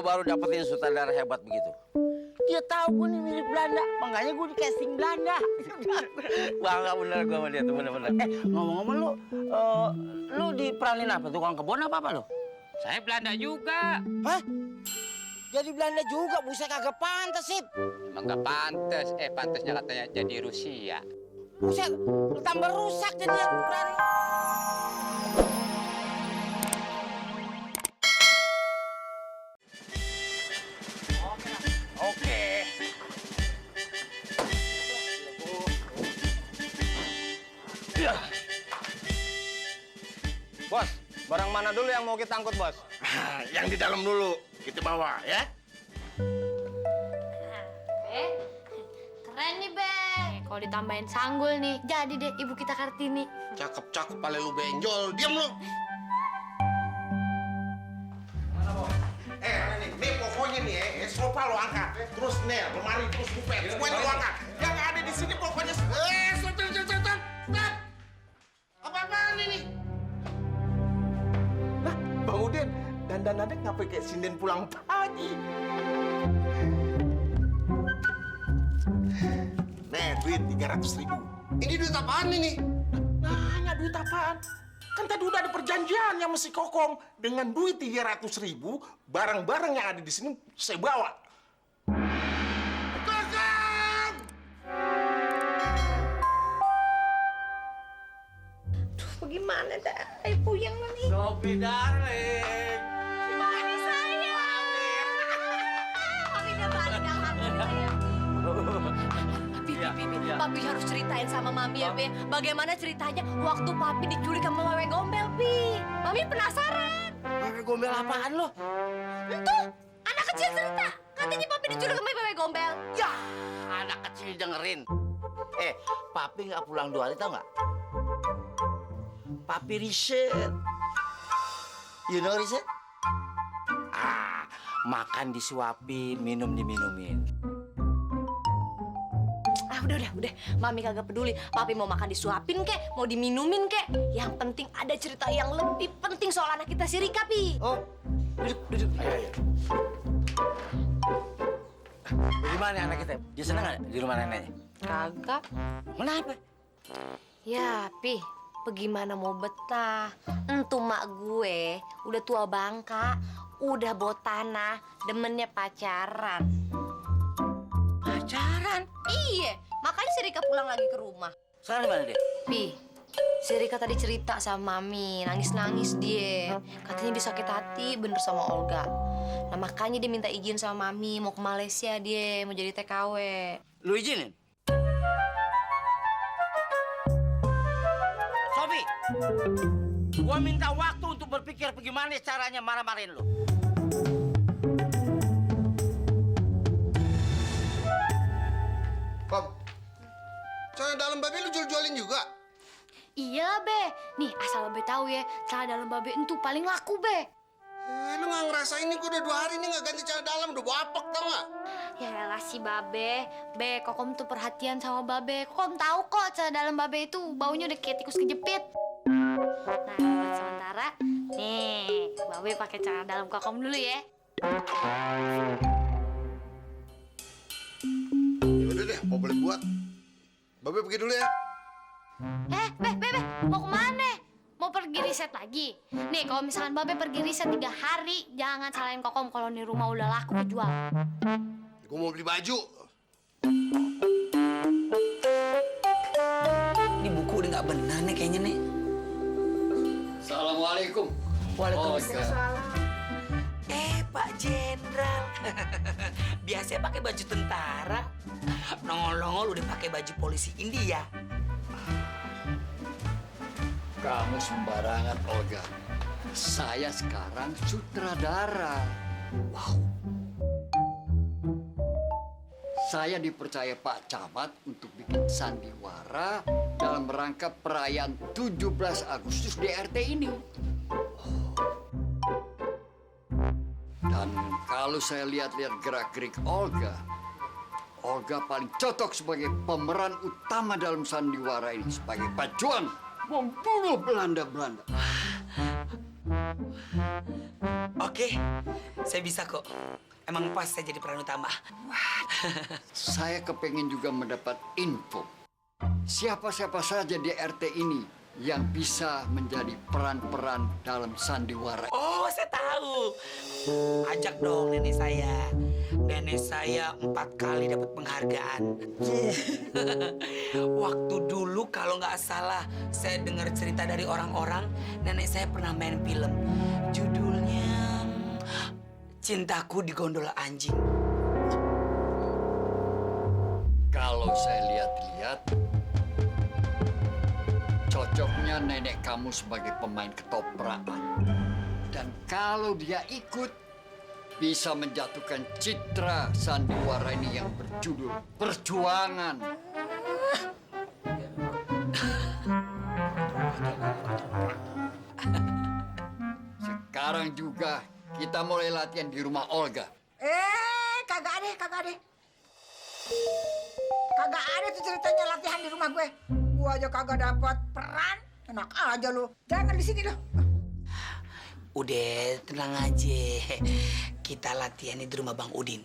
baru dapetin sutradara hebat begitu? Dia tahu gue nih mirip Belanda, makanya gue di casting Belanda. Bangga bener gue sama dia tuh, bener-bener. Ngomong-ngomong lu diperanin apa? Tukang kebun apa lu? Saya Belanda juga. Hah? Jadi Belanda juga, buset kagak pantas sih. Emang gak pantas. Pantasnya katanya jadi Rusia. Buset, lu tambah rusak jadi yang berani. Oke. Ya. Bos, barang mana dulu yang mau kita angkut, Bos? Yang di dalam dulu kita bawa ya. Keren nih, Be. Kalau ditambahin sanggul nih, jadi deh ibu kita Kartini. Cakep-cakep pale lu benjol. Diam lu. Nih pokoknya nih sofa lo angkat. Terus nih, lemari terus bupet. Semuanya lo angkat. Yang ada di sini pokoknya stop. Apa-apaan ini? Lah, Bang Udin, dandanannya ngapain kayak sinden pulang pagi? Nih, duit 300.000. Ini duit apaan ini? Nanya duit apaan? Kan tadi udah ada perjanjian yang mesti Kokom. Dengan duit 300.000, barang-barang yang ada di sini saya bawa. Kokom! Duh, bagaimana dah? Ayo puyeng lo nih. Sopi darling. Gimana saya? Papi udah balik, alhamdulillah. Papi harus ceritain sama Mami ya, Be. Bagaimana ceritanya waktu Papi diculik sama wewe gombel, Pi. Mami penasaran. Wewe gombel apaan lo? Itu anak kecil cerita. Katanya Papi diculik sama wewe gombel. Ya, anak kecil dengerin. Papi nggak pulang 2 hari tau nggak? Papi riset. You know riset? Makan disuapin, minum diminumin. Udah. Mami kagak peduli. Papi mau makan disuapin kek, mau diminumin kek. Yang penting ada cerita yang lebih penting soal anak kita si Rika, Pi. Oh, duduk. Ayo. Bagaimana anak kita? Dia senang nggak di rumah neneknya? Kagak. Kenapa? Ya, Pi. Bagaimana mau betah? Entu mak gue udah tua bangka, udah botana, demennya pacaran. Pacaran? Iya, makanya si Rika pulang lagi ke rumah. Sekarang di mana dia? Pi, si Rika tadi cerita sama Mami, nangis-nangis dia. Katanya dia sakit hati bener sama Olga. Nah makanya dia minta izin sama Mami, mau ke Malaysia dia, mau jadi TKW. Lu izinin? Sofi, gua minta waktu untuk berpikir bagaimana caranya marah-marahin lu. Kom, celana dalam babe lu jual-jualin juga? Iya, Be. Nih, asal Be tahu ya, celana dalam Babe itu paling laku, Be. Lu nggak ngerasain nih, gua udah 2 hari nih nggak ganti celana dalam, udah bau apek tau nggak? Ya elah si Babe. Be, Kokom tuh perhatian sama Babe. Kokom tahu kok celana dalam Babe itu baunya udah kayak tikus kejepit. Nah, buat sementara, nih, Babe pakai celana dalam Kokom dulu ya. Ya udah deh, mau boleh buat. Babe pergi dulu ya. Be, mau kemana? Mau pergi riset lagi? Nih, kalau misalkan Babe pergi riset 3 hari, jangan salahin Kokom kalau nih rumah udah laku kejual. Gua mau beli baju. Ini buku udah nggak benar nih kayaknya nih. Assalamualaikum. Waalaikumsalam. Pak Jenderal. Biasanya pakai baju tentara. Nongol-nongol udah pakai baju polisi India. Kamu sembarangan, Olga. Saya sekarang sutradara. Wow. Saya dipercaya Pak Camat untuk bikin sandiwara dalam rangka perayaan 17 Agustus di RT ini. Dan kalau saya lihat-lihat gerak-gerik Olga paling cocok sebagai pemeran utama dalam sandiwara ini, sebagai pacuan membunuh Belanda-Belanda. Oke, saya bisa kok. Emang pas saya jadi peran utama. Saya kepengen juga mendapat info. Siapa-siapa saja di RT ini yang bisa menjadi peran-peran dalam sandiwara. Oh, saya tahu. Ajak dong nenek saya. Nenek saya 4 kali dapat penghargaan. Waktu dulu kalau nggak salah saya dengar cerita dari orang-orang, nenek saya pernah main film. Judulnya Cintaku di Gondola Anjing. Kalau saya lihat-lihat, cocoknya nenek kamu sebagai pemain ketoprakan. Dan kalau dia ikut, bisa menjatuhkan citra sandiwara ini yang berjudul Perjuangan. Sekarang juga kita mulai latihan di rumah Olga. Kagak ada. Kagak ada tuh ceritanya latihan di rumah gue. Gua aja kagak dapat peran. Enak aja lu. Jangan di sini loh. Udah, tenang aja. Kita latihan di rumah Bang Udin.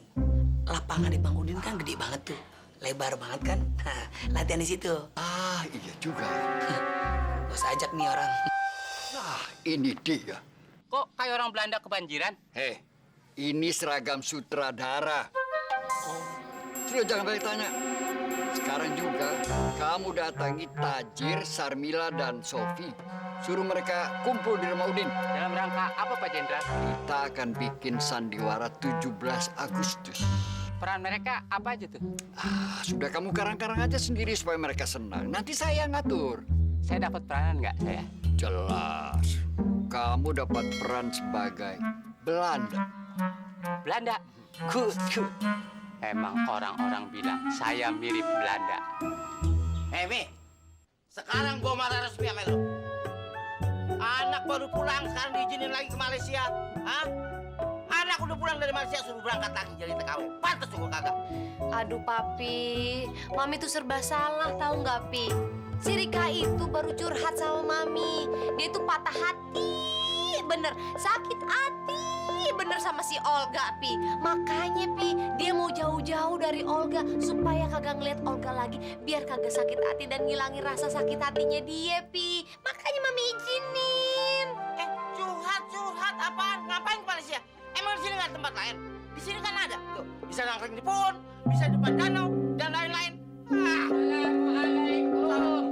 Lapangan di Bang Udin kan gede banget tuh. Lebar banget kan? Nah, latihan di situ. Ah, iya juga. Bos ajak nih orang. Nah, ini dia. Kok kayak orang Belanda kebanjiran? Ini seragam sutradara. Sudah jangan banyak tanya. Sekarang juga kamu datangi Tajir, Sarmila, dan Sofi. Suruh mereka kumpul di rumah Udin. Dalam rangka apa, Pak Jenderal? Kita akan bikin sandiwara 17 Agustus. Peran mereka apa aja tuh? Sudah kamu karang-karang aja sendiri supaya mereka senang. Nanti saya yang ngatur. Saya dapat peranan nggak saya? Jelas. Kamu dapat peran sebagai Belanda. Belanda. Good. Emang orang-orang bilang saya mirip Belanda. Mi, sekarang gua marah resmi sama lo. Anak baru pulang, sekarang diizinin lagi ke Malaysia. Hah? Anak udah pulang dari Malaysia, suruh berangkat lagi jadi TKW. Pantes juga kagak. Aduh papi, mami tuh serba salah tahu nggak pi? Si Rika itu baru curhat sama mami. Dia tuh patah hati, bener sakit hati, bener sama si Olga pi. Makanya pi dia mau jauh-jauh dari Olga supaya kagak ngeliat Olga lagi, biar kagak sakit hati dan ngilangin rasa sakit hatinya dia pi. Makanya mami izinin. Curhat apaan? Ngapain ke Malaysia? Emang di sini nggak tempat lain? Di sini kan ada. Tuh, bisa nangkring di pohon, bisa di depan danau, dan lain-lain. Assalamualaikum.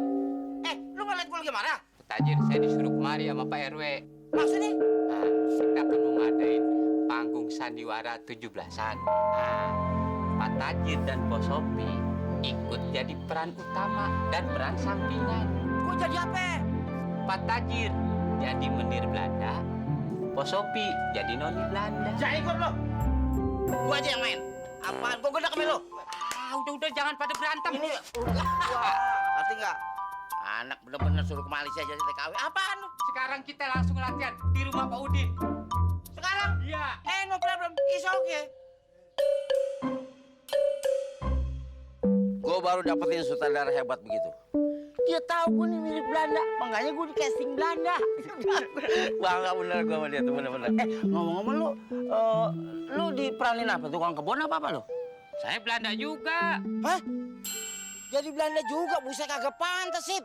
Lu ngeliat gue lagi marah? Pak Tajir, saya disuruh kemari sama Pak RW. Maksudnya? Nah, kita kan mau ngadain panggung sandiwara 17-an. Nah, Pak Tajir dan Bos Sopi ikut jadi peran utama dan peran sampingan. Gue jadi apa? Pak Tajir jadi menir Belanda, Bos Sopi jadi noni Belanda. Jangan ikut lo. Gue aja yang main. Apaan? Gue gede ke lo. Udah jangan pada berantem. Ini, ngerti nggak? Anak bener-bener suruh ke Malaysia jadi TKW. Apaan lu? Sekarang kita langsung latihan di rumah Pak Udin. Sekarang? Iya. No problem. It's okay. Gue baru dapetin sutradara hebat begitu. Dia tahu gue nih mirip Belanda, makanya gue di casting Belanda. Bangga bener gue sama dia tuh bener-bener. Ngomong-ngomong lu diperanin apa? Tukang kebun apa lu? Saya Belanda juga. Hah? Jadi Belanda juga, buset kagak pantas sih.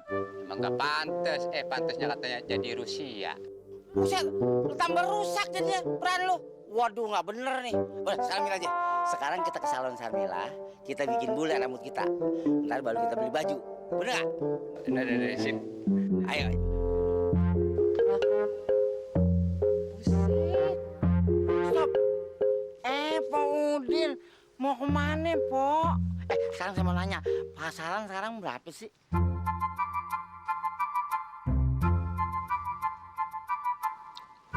Emang gak pantes. Pantesnya katanya jadi Rusia. Buset, lu tambah rusak jadinya peran lu. Waduh, nggak bener nih. Udah, Sarmila aja. Sekarang kita ke salon Sarmila, kita bikin bule rambut kita. Ntar baru kita beli baju. Bener nggak? Bener, sip. Ayo. Stop. Pak Udin, mau kemana, Pok? Sekarang saya mau nanya, pasaran sekarang berapa sih?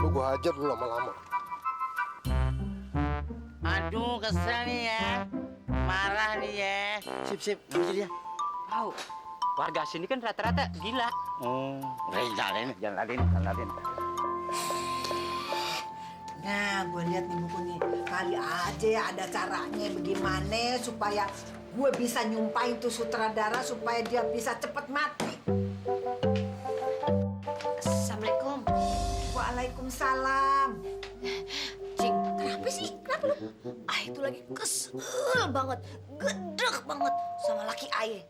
Lu gua hajar dulu lama-lama. Aduh, kesel nih ya. Marah nih ya. Sip, nggak bisa dia. Tahu, warga sini kan rata-rata gila. Jangan ladin. Nah, gue lihat nih buku nih. Kali aja ada caranya bagaimana supaya gue bisa nyumpain tuh sutradara supaya dia bisa cepet mati. Assalamualaikum. Waalaikumsalam. Waalaikumsalam. Cing, kenapa sih? Kenapa lu? Itu lagi kesel banget, gedek banget sama laki Aye.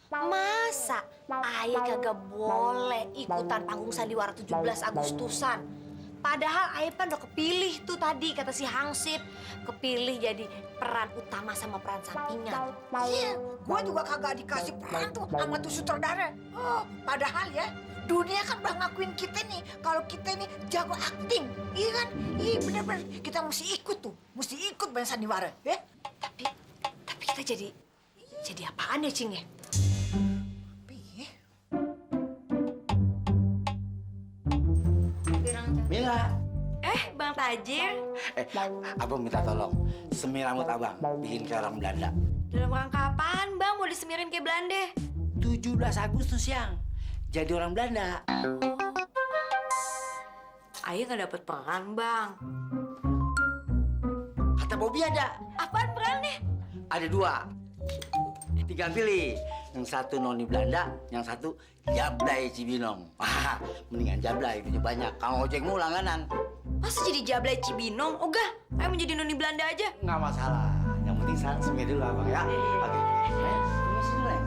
Masa Aye kagak boleh ikutan panggung sandiwara 17 Agustusan? Padahal Aye kan udah kepilih tuh tadi, kata si Hangsip. Kepilih jadi peran utama sama peran sampingan. Iya, gua juga kagak dikasih peran tuh sama tuh sutradara. Oh, padahal ya, dunia kan udah ngakuin kita nih kalau kita nih jago akting. Iya kan? Iya bener-bener. Kita mesti ikut tuh. Mesti ikut band sandiwara, ya? Tapi kita jadi apaan ya, Cing ya? Piye? Mila. Bang Tajir, Abang minta tolong, semir rambut abang, bikin kayak orang Belanda. dalam rangka apaan, Bang? Mau disemirin kayak Belanda? 17 Agustus yang jadi orang Belanda. Aye nggak dapet peran, Bang. Kata Bobby ada. Apaan perannya? Ada 2. Tinggal pilih. Yang satu noni Belanda, yang satu Jablay Cibinong. Mendingan Jablay, itu banyak. Kang ojek mulu langganan. Masa jadi Jablay Cibinong? Ogah, Aye mau jadi noni Belanda aja. Nggak masalah. Yang penting semir dulu abang ya. Oke. Tunggu sini lah.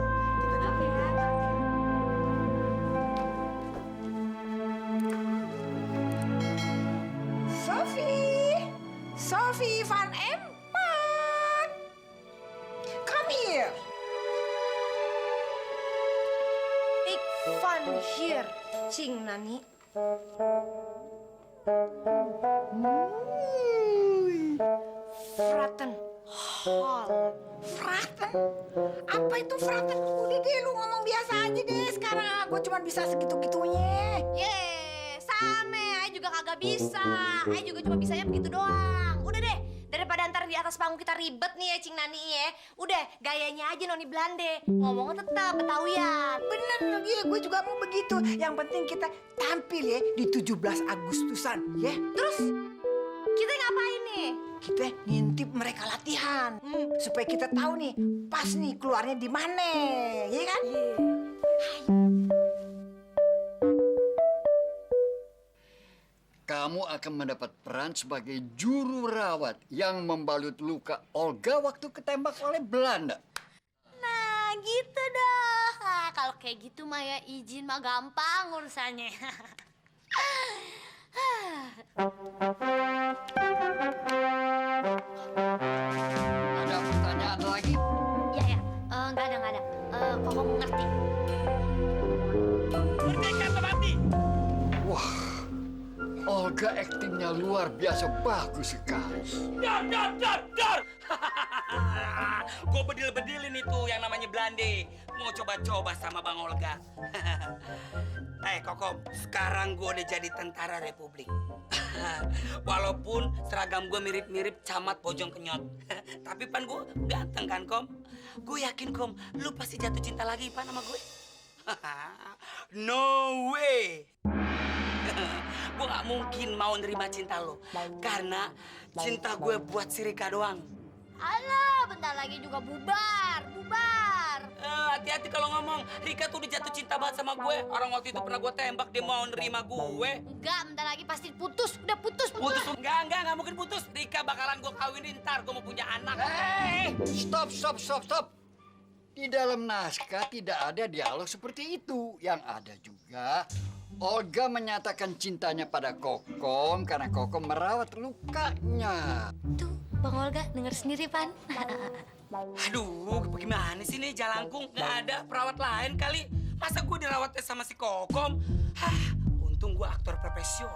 Sophie Van Empat. Come here. Ik van hier, Cing Nani. Fraten Hall. Fraten? Apa itu fraten? Udah deh lu ngomong biasa aja deh sekarang. Gue cuma bisa segitu-gitunya. Yeay, sama. Aye juga kagak bisa. Aye juga cuma bisanya begitu doang. Udah deh, daripada ntar di atas panggung kita ribet nih ya, Cing Nani ya. Udah, gayanya aja noni Belanda. Ngomongnya tetap Betawian. Bener, iya gue juga mau begitu. Yang penting kita tampil ya di 17 Agustusan, ya. Terus, kita ngapain nih? Kita ngintip mereka latihan. Supaya kita tahu nih, pas nih keluarnya di mana, ya kan? Kamu akan mendapat peran sebagai juru rawat yang membalut luka Olga waktu ketembak oleh Belanda. Nah, gitu dah. Kalau kayak gitu mah ya izin mah gampang urusannya. Ada pertanyaan lagi? Ya, nggak ada. Kok kamu ngerti? Wah, Olga aktingnya luar biasa bagus sekali. Dar! Gue bedil-bedilin itu yang namanya Belanda. Mau coba-coba sama Bang Olga. Kokom, sekarang gue udah jadi tentara Republik. Walaupun seragam gue mirip-mirip camat Bojong Kenyot. Tapi Pan, gue ganteng kan, Kom? Gue yakin, Kom, lu pasti jatuh cinta lagi, Pan, sama gue. No way! Gue gak mungkin mau nerima cinta lo. Karena cinta gue buat si Rika doang. Alah, bentar lagi juga bubar. Hati-hati kalau ngomong. Rika tuh udah jatuh cinta banget sama gue. Orang waktu itu pernah gue tembak, dia mau nerima gue. Enggak, bentar lagi pasti putus. Udah putus. Putus? Enggak mungkin putus. Rika bakalan gue kawinin ntar, gue mau punya anak. Stop. Di dalam naskah tidak ada dialog seperti itu. Yang ada juga, Olga menyatakan cintanya pada Kokom karena Kokom merawat lukanya. Tuh, Bang Olga denger sendiri, Pan. Aduh, bagaimana sih nih Jalangkung? Nggak ada perawat lain kali. Masa gue dirawatnya sama si Kokom? Untung gue aktor profesional.